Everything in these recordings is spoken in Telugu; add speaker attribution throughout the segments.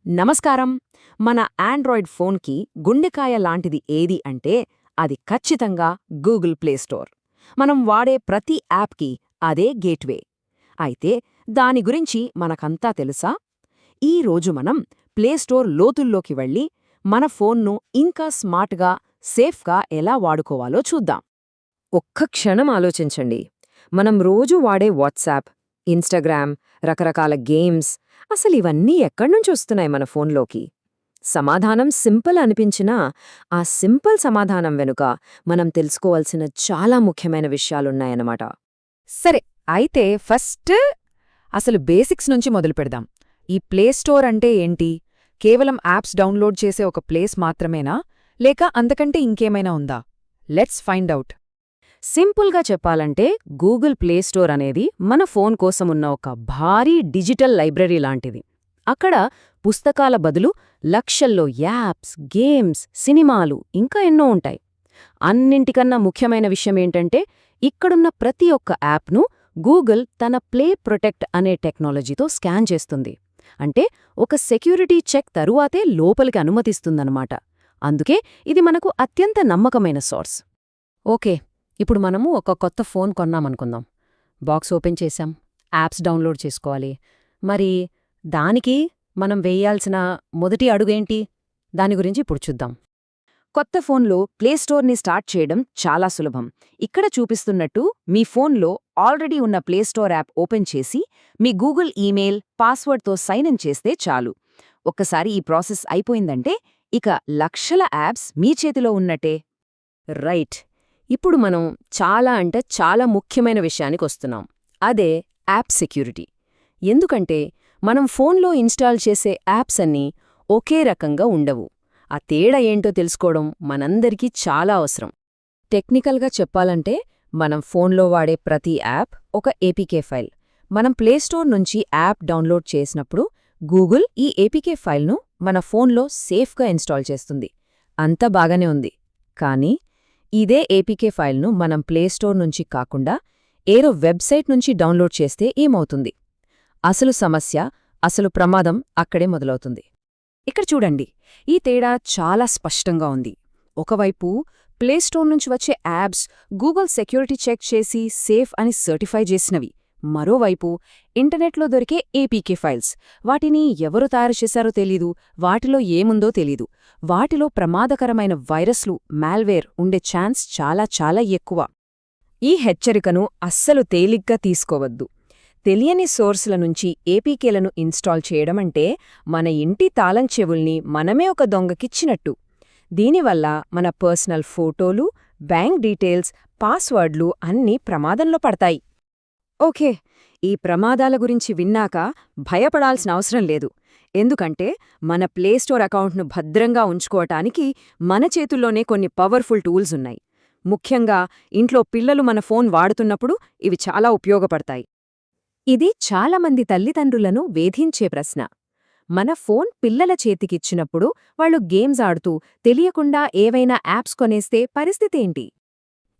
Speaker 1: నమస్కారం. మన ఆండ్రాయిడ్ ఫోన్కి గుండెకాయ లాంటిది ఏది అంటే అది ఖచ్చితంగా గూగుల్ ప్లే స్టోర్. మనం వాడే ప్రతి యాప్కి అదే గేట్వే. అయితే దాని గురించి మనకంతా తెలుసా? ఈ రోజు మనం ప్లే స్టోర్ లోతుల్లోకి వెళ్ళి మన ఫోన్ను ఇంకా స్మార్ట్గా, సేఫ్గా ఎలా వాడుకోవాలో చూద్దాం. ఒక్క క్షణం ఆలోచించండి. మనం రోజు వాడే వాట్సాప్, ఇన్‌స్టాగ్రామ్, రకరకాల గేమ్స్ అసలివన్నీ ఎక్కడ్నుంచొస్తున్నాయి మన ఫోన్లోకి? సమాధానం సింపుల్ అనిపించినా, ఆ సింపుల్ సమాధానం వెనుక మనం తెలుసుకోవాల్సిన చాలా ముఖ్యమైన విషయాలున్నాయన్నమాట.
Speaker 2: సరే, అయితే ఫస్ట్ అసలు బేసిక్స్ నుంచి మొదలుపెడదాం. ఈ ప్లే స్టోర్ అంటే ఏంటి? కేవలం యాప్స్ డౌన్లోడ్ చేసే ఒక ప్లేస్ మాత్రమేనా, లేక అంతకంటే ఇంకేమైనా ఉందా? Let's find out.
Speaker 1: సింపుల్గా చెప్పాలంటే గూగుల్ ప్లే స్టోర్ అనేది మన ఫోన్ కోసమున్న ఒక భారీ డిజిటల్ లైబ్రరీ లాంటిది. అక్కడ పుస్తకాల బదులు లక్షల్లో యాప్స్, గేమ్స్, సినిమాలు ఇంకా ఎన్నో ఉంటాయి. అన్నింటికన్నా ముఖ్యమైన విషయమేంటంటే ఇక్కడున్న ప్రతి ఒక్క యాప్ను గూగుల్ తన ప్లే ప్రొటెక్ట్ అనే టెక్నాలజీతో స్కాన్ చేస్తుంది. అంటే ఒక సెక్యూరిటీ చెక్ తరువాతే లోపలికి అనుమతిస్తుందన్నమాట. అందుకే ఇది మనకు అత్యంత నమ్మకమైన సోర్స్. ఓకే, ఇప్పుడు మనము ఒక కొత్త ఫోన్ కొన్నామనుకుందాం. బాక్స్ ఓపెన్ చేశాం, యాప్స్ డౌన్లోడ్ చేసుకోవాలి. మరి దానికి మనం వేయాల్సిన మొదటి అడుగేంటి? దాని గురించి ఇప్పుడు చూద్దాం. కొత్త ఫోన్లో ప్లే స్టోర్ని స్టార్ట్ చేయడం చాలా సులభం. ఇక్కడ చూపిస్తున్నట్టు మీ ఫోన్లో ఆల్రెడీ ఉన్న ప్లే స్టోర్ యాప్ ఓపెన్ చేసి మీ గూగుల్ ఈమెయిల్, పాస్వర్డ్తో సైన్ ఇన్ చేస్తే చాలు. ఒక్కసారి ఈ ప్రాసెస్ అయిపోయిందంటే ఇక లక్షల యాప్స్ మీ చేతిలో ఉన్నట్టే. రైట్. ఇప్పుడు మనం చాలా ముఖ్యమైన విషయానికొస్తున్నాం. అదే యాప్ సెక్యూరిటీ. ఎందుకంటే మనం ఫోన్లో ఇన్స్టాల్ చేసే యాప్స్ అన్నీ ఒకే రకంగా ఉండవు. ఆ తేడా ఏంటో తెలుసుకోవడం మనందరికీ చాలా అవసరం. టెక్నికల్గా చెప్పాలంటే మనం ఫోన్లో వాడే ప్రతి యాప్ ఒక ఏపీకే ఫైల్. మనం ప్లేస్టోర్ నుంచి యాప్ డౌన్లోడ్ చేసినప్పుడు గూగుల్ ఈ ఏపీకే ఫైల్ను మన ఫోన్లో సేఫ్గా ఇన్స్టాల్ చేస్తుంది. అంతా బాగానే ఉంది. కానీ ఇదే ఏపీకే ఫైల్ను మనం ప్లేస్టోర్ నుంచి కాకుండా ఏదో వెబ్సైట్ నుంచి డౌన్లోడ్ చేస్తే ఏమవుతుంది? అసలు సమస్య, అసలు ప్రమాదం అక్కడే మొదలవుతుంది. ఇక్కడ చూడండి, ఈ తేడా చాలా స్పష్టంగా ఉంది. ఒకవైపు ప్లేస్టోర్ నుంచి వచ్చే యాప్స్ గూగుల్ సెక్యూరిటీ చెక్ చేసి సేఫ్ అని సర్టిఫై చేసినవి. మరోవైపు ఇంటర్నెట్లో దొరికే ఏపీకే ఫైల్స్. వాటిని ఎవరు తయారు చేశారో తెలీదు, వాటిలో ఏముందో తెలీదు. వాటిలో ప్రమాదకరమైన వైరస్లు, మాల్వేర్ ఉండే ఛాన్స్ చాలా ఎక్కువ. ఈ హెచ్చరికను అస్సలు తేలిగ్గా తీసుకోవద్దు. తెలియని సోర్సుల నుంచి ఏపీకేలను ఇన్స్టాల్ చేయడమంటే మన ఇంటి తాళం చెవుల్ని మనమే ఒక దొంగకిచ్చినట్టు. దీనివల్ల మన పర్సనల్ ఫోటోలు, బ్యాంక్ డీటెయిల్స్, పాస్వర్డ్లు అన్నీ ప్రమాదంలో పడతాయి. ఓకే, ఈ ప్రమాదాల గురించి విన్నాక భయపడాల్సిన అవసరం లేదు. ఎందుకంటే మన ప్లేస్టోర్ అకౌంట్ను భద్రంగా ఉంచుకోవటానికి మన చేతుల్లోనే కొన్ని పవర్ఫుల్ టూల్స్ ఉన్నాయి. ముఖ్యంగా ఇంట్లో పిల్లలు మన ఫోన్ వాడుతున్నప్పుడు ఇవి చాలా ఉపయోగపడతాయి. ఇది చాలామంది తల్లిదండ్రులను వేధించే ప్రశ్న. మన ఫోన్ పిల్లల చేతికిచ్చినప్పుడు వాళ్ళు గేమ్స్ ఆడుతూ తెలియకుండా ఏవైనా యాప్స్ కొనేస్తే పరిస్థితేంటి?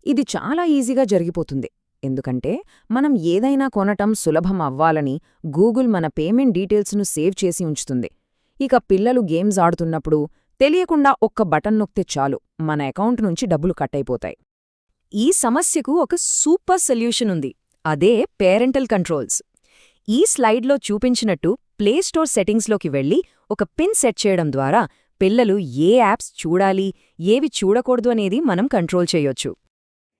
Speaker 1: ఇది చాలా ఈజీగా జరిగిపోతుంది. ఎందుకంటే మనం ఏదైనా కొనటం సులభం అవ్వాలని గూగుల్ మన పేమెంట్ డీటెయిల్స్ను సేవ్ చేసి ఉంచుతుంది. ఇక పిల్లలు గేమ్స్ ఆడుతున్నప్పుడు తెలియకుండా ఒక్క బటన్ నొక్కితే చాలు, మన అకౌంట్ నుంచి డబ్బులు కట్టయిపోతాయి. ఈ సమస్యకు ఒక సూపర్ సొల్యూషన్ ఉంది. అదే పేరెంటల్ కంట్రోల్స్. ఈ స్లైడ్లో చూపించినట్టు ప్లే స్టోర్ సెట్టింగ్స్లోకి వెళ్ళి ఒక పిన్ సెట్ చేయడం ద్వారా పిల్లలు ఏ యాప్స్ చూడాలి, ఏవి చూడకూడదు అనేది మనం కంట్రోల్ చేయొచ్చు.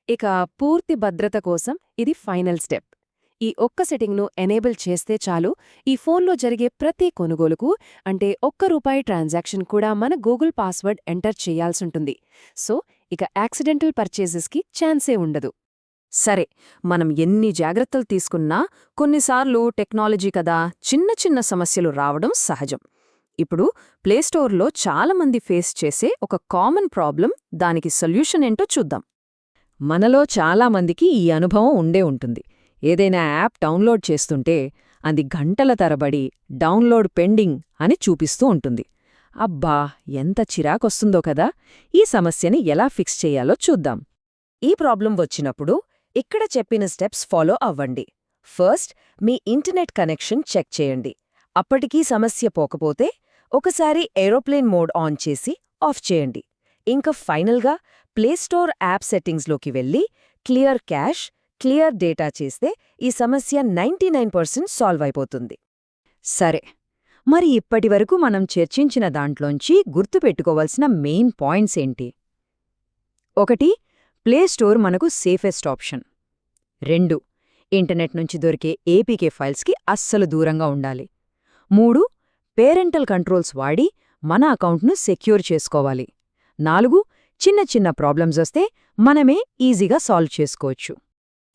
Speaker 1: ఇక పూర్తి భద్రత కోసం ఇది ఫైనల్ స్టెప్. ఈ ఒక్క సెట్టింగ్ను ఎనేబుల్ చేస్తే చాలు, ఈ ఫోన్లో జరిగే ప్రతి కొనుగోలుకు అంటే ₹1 ట్రాన్సాక్షన్ కూడా మన గూగుల్ పాస్వర్డ్ ఎంటర్ చేయాల్సుంటుంది. సో ఇక యాక్సిడెంటల్ పర్చేజెస్కి ఛాన్సే ఉండదు. సరే, మనం ఎన్ని జాగ్రత్తలు తీసుకున్నా కొన్నిసార్లు టెక్నాలజీ కదా చిన్న సమస్యలు రావడం సహజం. ఇప్పుడు ప్లేస్టోర్లో చాలామంది ఫేస్ చేసే ఒక కామన్ ప్రాబ్లం, దానికి సొల్యూషన్ ఏంటో చూద్దాం. మనలో చాలామందికి ఈ అనుభవం ఉండే ఉంటుంది. ఏదైనా యాప్ డౌన్లోడ్ చేస్తుంటే అది గంటల తరబడి డౌన్లోడ్ పెండింగ్ అని చూపిస్తూ ఉంటుంది. అబ్బా, ఎంత చిరాకొస్తుందో కదా! ఈ సమస్యని ఎలా ఫిక్స్ చేయాలో చూద్దాం. ఈ ప్రాబ్లం వచ్చినప్పుడు ఇక్కడ చెప్పిన స్టెప్స్ ఫాలో అవ్వండి. ఫస్ట్, మీ ఇంటర్నెట్ కనెక్షన్ చెక్ చేయండి. అప్పటికీ సమస్య పోకపోతే ఒకసారి ఏరోప్లేన్ మోడ్ ఆన్ చేసి ఆఫ్ చేయండి. ఇంకా ఫైనల్గా ప్లేస్టోర్ యాప్ సెట్టింగ్స్లోకి వెళ్ళి క్లియర్ క్యాష్, క్లియర్ డేటా చేస్తే ఈ సమస్య 99% సాల్వ్ అయిపోతుంది.
Speaker 2: సరే, మరి ఇప్పటివరకు మనం చర్చించిన దాంట్లోంచి గుర్తుపెట్టుకోవాల్సిన మెయిన్ పాయింట్స్ ఏంటి? 1. ప్లేస్టోర్ మనకు సేఫెస్ట్ ఆప్షన్. 2. ఇంటర్నెట్ నుంచి దొరికే ఏపీకే ఫైల్స్కి అస్సలు దూరంగా ఉండాలి. 3. పేరెంటల్ కంట్రోల్స్ వాడి మన అకౌంట్ను సెక్యూర్ చేసుకోవాలి. 4. చిన్న చిన్న ప్రాబ్లమ్స్ వస్తే మనమే ఈజీగా సాల్వ్ చేసుకోవచ్చు.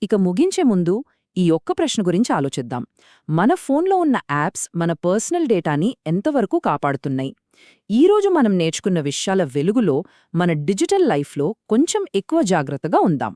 Speaker 1: ఇక ముగించే ముందు ఈ ఒక్క ప్రశ్న గురించి ఆలోచిద్దాం. మన ఫోన్లో ఉన్న యాప్స్ మన పర్సనల్ డేటాని ఎంతవరకు కాపాడుతున్నాయి? ఈరోజు మనం నేర్చుకున్న విషయాల వెలుగులో మన డిజిటల్ లైఫ్లో కొంచెం ఎక్కువ జాగ్రత్తగా ఉందాం.